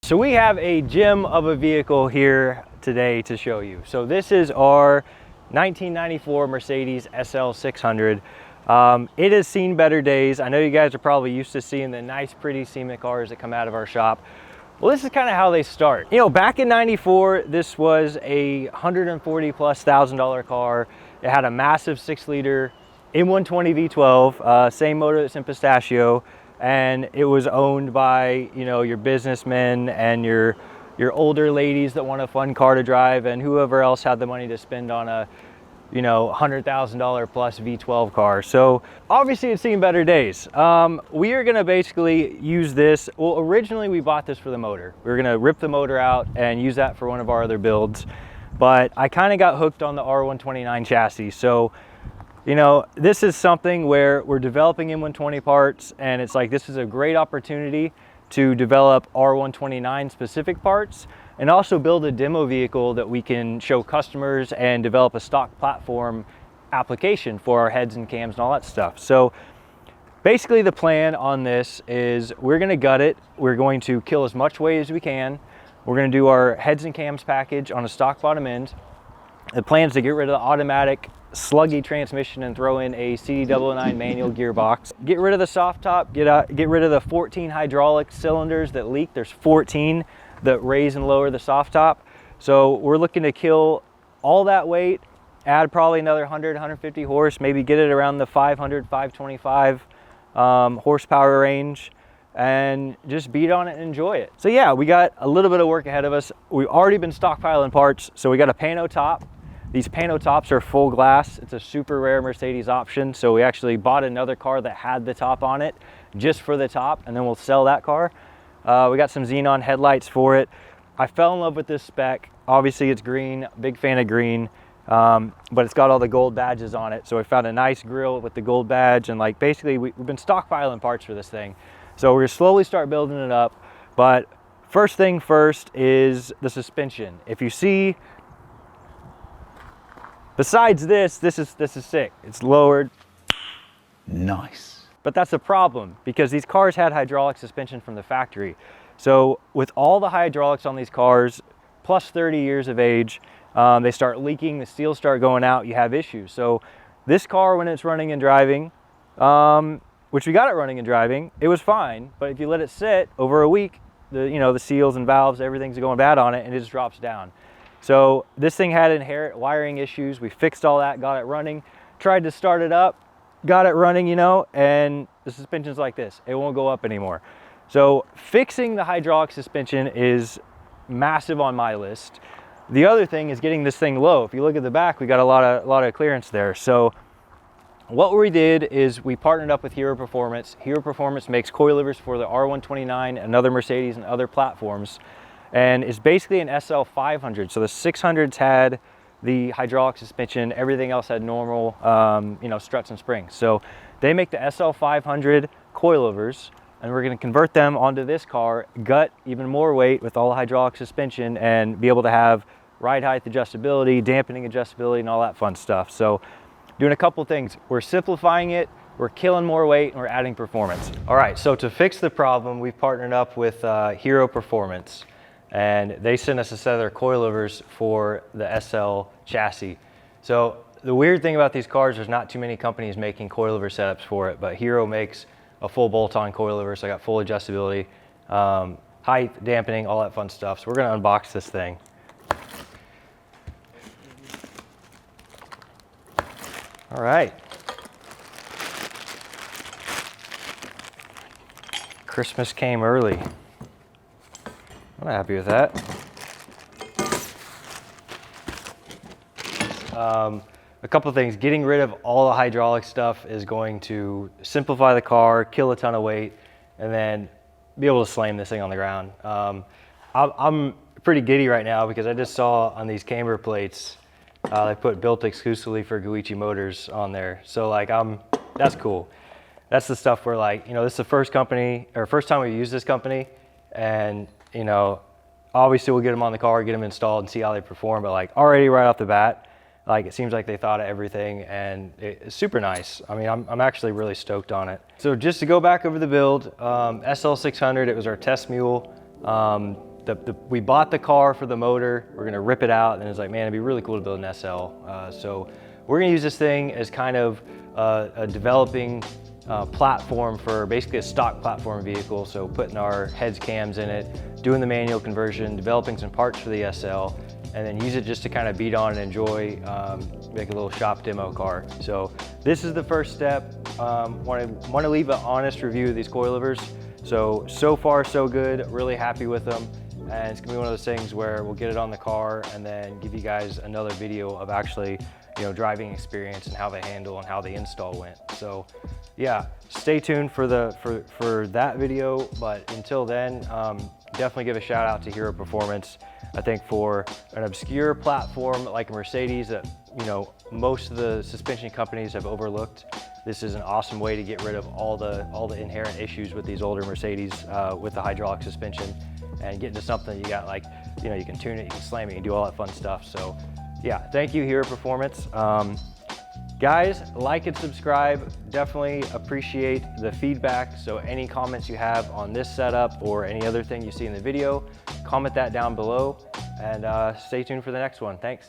So we have a gem of a vehicle here today to show you. So this is our 1994 Mercedes SL600. It has seen better days. I know you guys are probably used to seeing the nice, pretty SEMA cars that come out of our shop. Well, this is kind of how they start. You know, back in 94, this was a $140,000+ car. It had a massive 6-liter M120 V12, same motor that's in Pistachio, and it was owned by, you know, your businessmen and your older ladies that want a fun car to drive, and whoever else had the money to spend on a, you know, $100,000+ V12 car. So obviously it's seen better days. We are gonna basically use this. Well, originally we bought this for the motor. We were gonna rip the motor out and use that for one of our other builds, but I kind of got hooked on the R129 chassis. So, you know, this is something where we're developing M120 parts, and it's like, this is a great opportunity to develop R129 specific parts and also build a demo vehicle that we can show customers and develop a stock platform application for our heads and cams and all that stuff. So basically the plan on this is we're gonna gut it. We're going to kill as much weight as we can. We're gonna do our heads and cams package on a stock bottom end. The plan is to get rid of the automatic sluggy transmission and throw in a CD999 manual gearbox. Get rid of the soft top, get rid of the 14 hydraulic cylinders that leak. There's 14 that raise and lower the soft top. So we're looking to kill all that weight, add probably another 100, 150 horse, maybe get it around the 500, 525 horsepower range, and just beat on it and enjoy it. So yeah, we got a little bit of work ahead of us. We've already been stockpiling parts. So we got a pano top. These pano tops are full glass. It's a super rare Mercedes option. So we actually bought another car that had the top on it just for the top, and then we'll sell that car. We got some xenon headlights for it. I fell in love with this spec. Obviously it's green, big fan of green, but it's got all the gold badges on it. So we found a nice grille with the gold badge, and like basically we've been stockpiling parts for this thing. So we're gonna slowly start building it up. But first thing first is the suspension. If you see, besides this is sick. It's lowered. Nice. But that's a problem because these cars had hydraulic suspension from the factory. So with all the hydraulics on these cars, plus 30 years of age, they start leaking, the seals start going out, you have issues. So this car, when it's running and driving, which we got it running and driving, it was fine. But if you let it sit over a week, the seals and valves, everything's going bad on it, and it just drops down. So this thing had inherent wiring issues. We fixed all that, got it running, tried to start it up, got it running, and the suspension's like this. It won't go up anymore. So fixing the hydraulic suspension is massive on my list. The other thing is getting this thing low. If you look at the back, we got a lot of clearance there. So what we did is we partnered up with Hiro Performance. Hiro Performance makes coilovers for the R129 and other Mercedes and other platforms, and it's basically an SL500. So the 600s had the hydraulic suspension, everything else had normal, struts and springs. So they make the SL500 coilovers, and we're gonna convert them onto this car, gut even more weight with all the hydraulic suspension, and be able to have ride height adjustability, dampening adjustability, and all that fun stuff. So doing a couple things. We're simplifying it, we're killing more weight, and we're adding performance. All right, so to fix the problem, we've partnered up with Hiro Performance, and they sent us a set of their coilovers for the SL chassis. So the weird thing about these cars, there's not too many companies making coilover setups for it, but Hiro makes a full bolt-on coilover, so I got full adjustability, height, dampening, all that fun stuff. So we're gonna unbox this thing. All right. Christmas came early. I'm happy with that. A couple of things. Getting rid of all the hydraulic stuff is going to simplify the car, kill a ton of weight, and then be able to slam this thing on the ground. I'm pretty giddy right now because I just saw on these camber plates, they put built exclusively for Guichi Motors on there. So like, that's cool. That's the stuff where like, this is the first time we use this company, and obviously we'll get them on the car, get them installed and see how they perform, but like already right off the bat, like it seems like they thought of everything, and it's super nice. I mean, I'm actually really stoked on it. So just to go back over the build, SL600, it was our test mule. we bought the car for the motor. We're gonna rip it out, and it's like, man, it'd be really cool to build an SL. So we're gonna use this thing as kind of a developing platform for basically a stock platform vehicle. So putting our heads cams in it, doing the manual conversion, developing some parts for the SL, and then use it just to kind of beat on and enjoy, make a little shop demo car. So this is the first step. Want to leave an honest review of these coilovers. So far so good, really happy with them. And it's gonna be one of those things where we'll get it on the car and then give you guys another video of actually, driving experience and how they handle and how the install went. So yeah, stay tuned for that video. But until then, definitely give a shout out to Hiro Performance. I think for an obscure platform like a Mercedes that, most of the suspension companies have overlooked, this is an awesome way to get rid of all the inherent issues with these older Mercedes with the hydraulic suspension, and get into something you got, like, you can tune it, you can slam it, you can do all that fun stuff. So yeah, thank you, Hiro Performance. Guys, like and subscribe. Definitely appreciate the feedback. So any comments you have on this setup or any other thing you see in the video, comment that down below, and stay tuned for the next one. Thanks.